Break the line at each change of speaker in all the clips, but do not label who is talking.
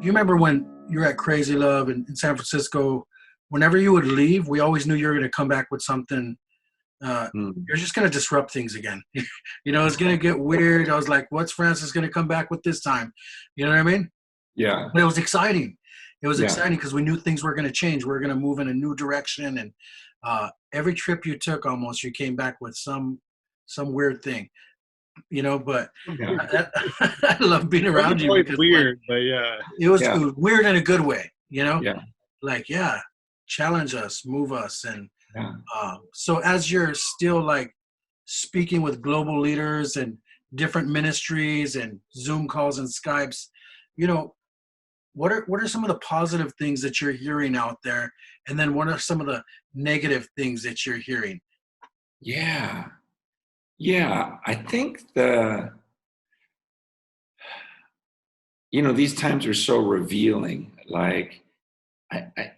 You remember when you were at Crazy Love in San Francisco, whenever you would leave, we always knew you were going to come back with something.
Mm.
You're just going to disrupt things again. It's going to get weird. I was like, what's Francis going to come back with this time? You know what I mean?
Yeah,
But it was exciting. It was
yeah,
exciting because we knew things were going to change. We were going to move in a new direction. And every trip you took, almost, you came back with some weird thing. But
yeah,
I love being
It wasn't
around you
always
because, like,
weird, but yeah.
it
yeah,
was weird in a good way.
yeah,
Like, yeah, challenge us, move us. And
yeah.
so as you're still like speaking with global leaders and different ministries and Zoom calls and Skypes, you know, what are some of the positive things that you're hearing out there? And then what are some of the negative things that you're hearing?
Yeah. Yeah, I think these times are so revealing. Like, I, I,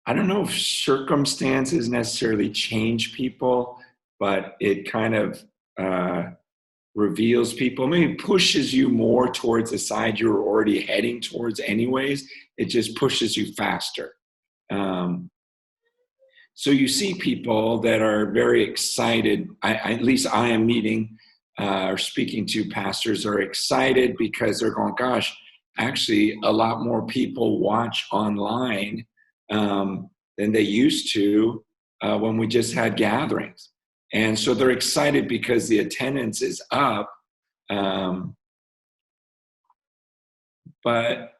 I don't know if circumstances necessarily change people, but it kind of reveals people. Maybe pushes you more towards the side you were already heading towards anyways. It just pushes you faster. Um, So you see people that are very excited. At least I am meeting or speaking to pastors are excited because they're going, gosh, actually a lot more people watch online than they used to when we just had gatherings. And so they're excited because the attendance is up. Um, but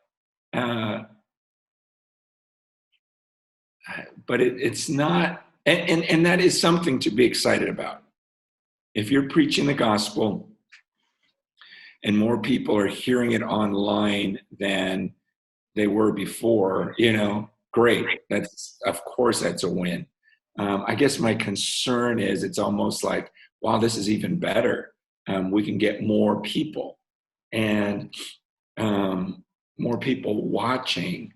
uh, it's not, and that is something to be excited about. If you're preaching the gospel and more people are hearing it online than they were before, great. Of course, that's a win. I guess my concern is it's almost like, wow, this is even better. We can get more people and more people watching.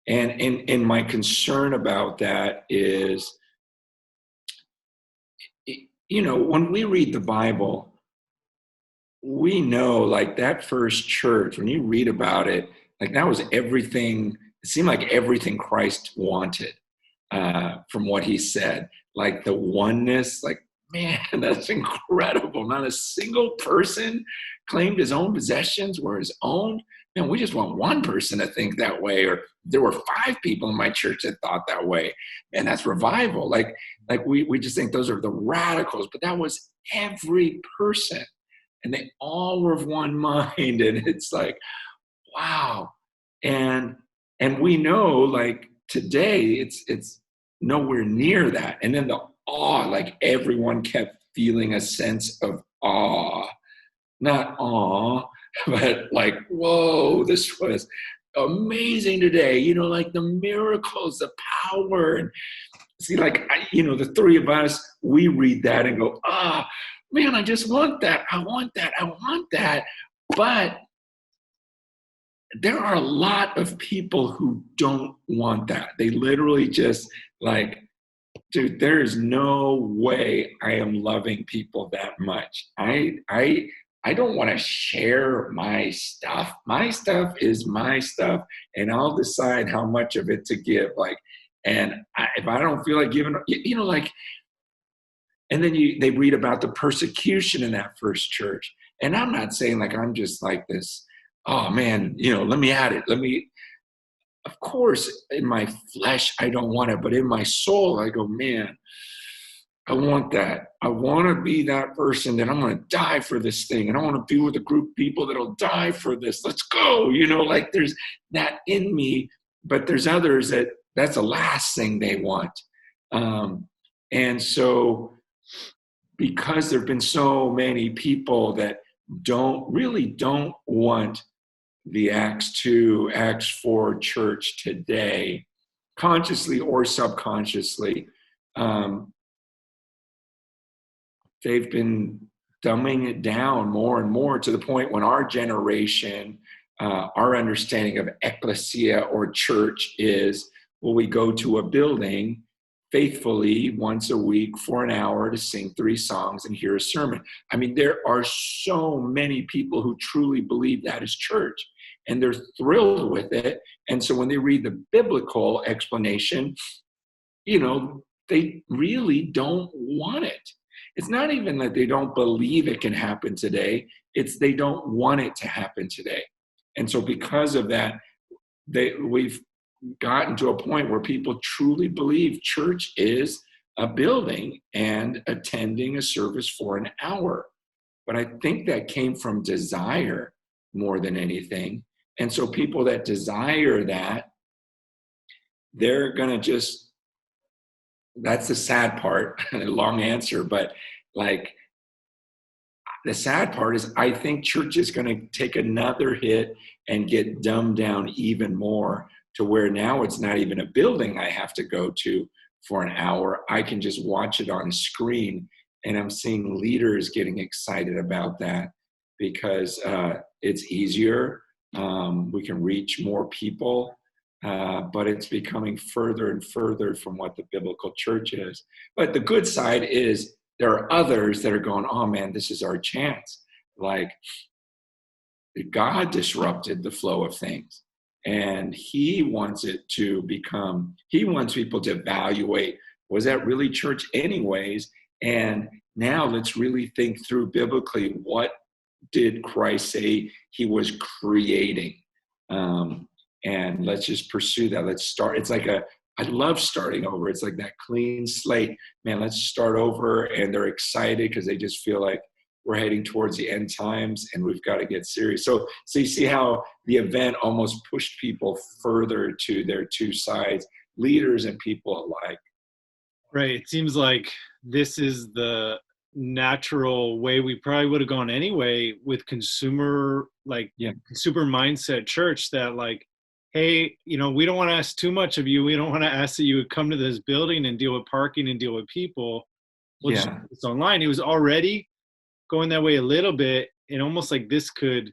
And my concern about that is, when we read the Bible, we know, like, that first church, when you read about it, like, that was everything. It seemed like everything Christ wanted from what he said. Like, the oneness, like, man, that's incredible. Not a single person claimed his own possessions were his own. Man, we just want one person to think that way. Or there were 5 people in my church that thought that way. Man, that's revival. Like we just think those are the radicals, but that was every person. And they all were of one mind. And it's like, wow. And we know, like, today it's nowhere near that. And then the awe, like, everyone kept feeling a sense of awe. Not awe, but like, whoa, this was amazing today. Like, the miracles, the power. And see, like, the 3 of us, we read that and go, man, I just want that. I want that. I want that. But there are a lot of people who don't want that. They literally just like, dude, there is no way I am loving people that much. I don't want to share my stuff. My stuff is my stuff, and I'll decide how much of it to give. Like, and if I don't feel like giving, like, and then they read about the persecution in that first church. And I'm not saying, like, I'm just like this, oh man, let me at it. Of course, in my flesh, I don't want it, but in my soul, I go, man, I want that. I want to be that person that I'm going to die for this thing. And I want to be with a group of people that'll die for this. Let's go. Like, there's that in me, but there's others that's the last thing they want. And so, because there've been so many people that don't want the Acts 2, Acts 4 church today, consciously or subconsciously, they've been dumbing it down more and more to the point when our generation, our understanding of ecclesia or church is, well, we go to a building faithfully once a week for an hour to sing 3 songs and hear a sermon. I mean, there are so many people who truly believe that is church. and they're thrilled with it. And so when they read the biblical explanation, they really don't want it. It's not even that they don't believe it can happen today. It's they don't want it to happen today. And so because of that, we've gotten to a point where people truly believe church is a building and attending a service for an hour. But I think that came from desire more than anything. And so people that desire that, they're going to just, that's the sad part, long answer, but like the sad part is I think church is going to take another hit and get dumbed down even more to where now it's not even a building I have to go to for an hour. I can just watch it on screen, and I'm seeing leaders getting excited about that because it's easier. We can reach more people, but it's becoming further and further from what the biblical church is. But the good side is there are others that are going, oh man, this is our chance. Like God disrupted the flow of things, and he wants it to become, he wants people to evaluate, was that really church anyways? And now let's really think through biblically, what did Christ say he was creating? And let's just pursue that. Let's start. It's like I love starting over. It's like that clean slate. Man, let's start over. And they're excited because they just feel like we're heading towards the end times and we've got to get serious. So you see how the event almost pushed people further to their two sides, leaders and people alike.
Right. It seems like this is the natural way we probably would have gone anyway with consumer mindset church, that like, hey, we don't want to ask too much of you. We don't want to ask that you would come to this building and deal with parking and deal with people. We'll just do this online. It was already going that way a little bit, and almost like this could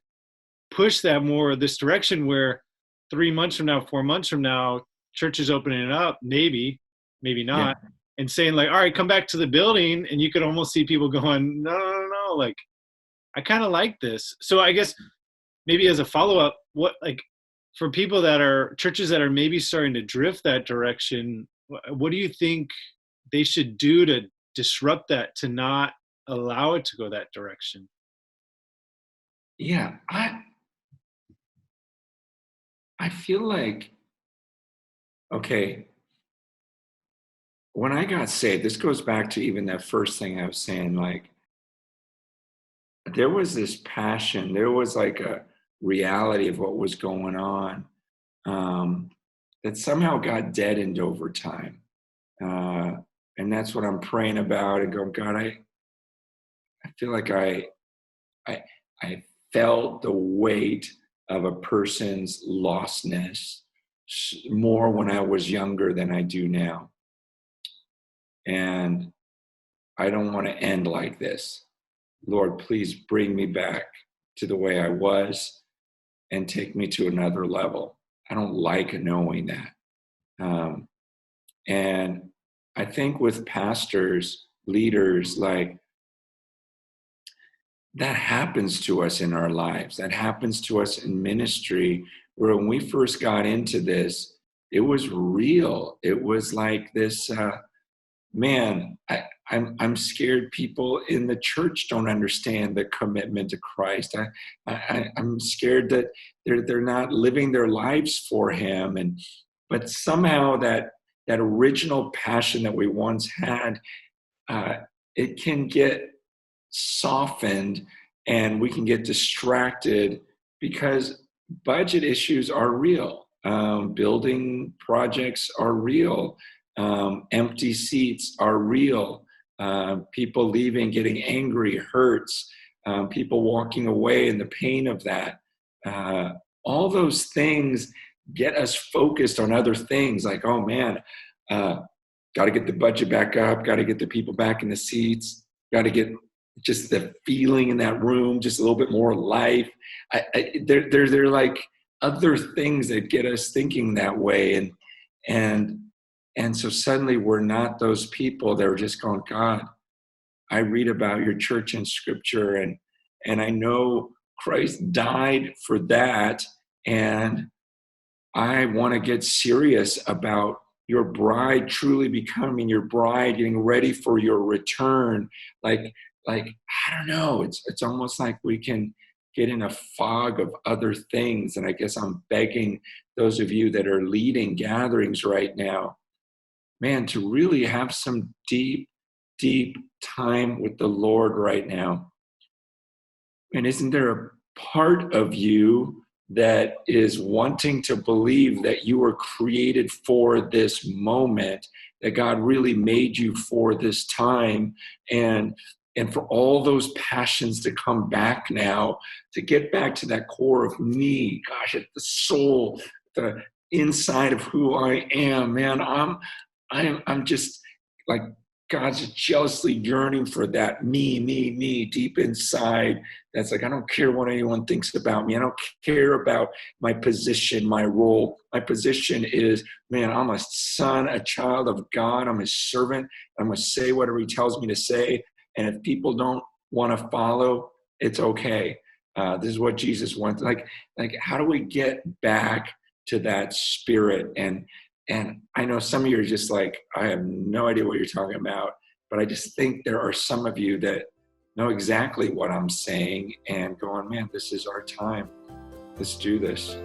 push that more this direction where 3 months from now, 4 months from now, church is opening it up, maybe not, and saying like, all right, come back to the building, and you could almost see people going, no, like, I kind of like this. So I guess maybe as a follow-up, what, like, for people that are churches that are maybe starting to drift that direction, what do you think they should do to disrupt that, to not allow it to go that direction?
Yeah, I feel like, okay, when I got saved, this goes back to even that first thing I was saying, like, there was this passion, there was like a reality of what was going on that somehow got deadened over time. And that's what I'm praying about and going, God, I feel like I felt the weight of a person's lostness more when I was younger than I do now. And I don't want to end like this. Lord, please bring me back to the way I was and take me to another level. I don't like knowing that. And I think with pastors, leaders, like, that happens to us in our lives. That happens to us in ministry, where when we first got into this, it was real. It was like this, man, I'm scared people in the church don't understand the commitment to Christ. I'm scared that they're not living their lives for him. But somehow that original passion that we once had, it can get softened, and we can get distracted because budget issues are real. Building projects are real. Empty seats are real. People leaving, getting angry, hurts. People walking away and the pain of that. All those things get us focused on other things, like, oh man, got to get the budget back up, got to get the people back in the seats, got to get just the feeling in that room, just a little bit more life. They're like other things that get us thinking that way. And so suddenly we're not those people that are just going, God, I read about your church in scripture, and I know Christ died for that. And I want to get serious about your bride truly becoming your bride, getting ready for your return. Like I don't know, it's almost like we can get in a fog of other things. And I guess I'm begging those of you that are leading gatherings right now, man, to really have some deep, deep time with the Lord right now. And isn't there a part of you that is wanting to believe that you were created for this moment, that God really made you for this time, and for all those passions to come back now, to get back to that core of me, gosh, at the soul, the inside of who I am, man. I'm just like, God's jealously yearning for that me deep inside. That's like, I don't care what anyone thinks about me. I don't care about my position, my role. My position is, man, I'm a son, a child of God. I'm his servant. I'm going to say whatever he tells me to say. And if people don't want to follow, it's okay. This is what Jesus wants. Like, how do we get back to that spirit? And I know some of you are just like, I have no idea what you're talking about, but I just think there are some of you that know exactly what I'm saying and going, man, this is our time. Let's do this.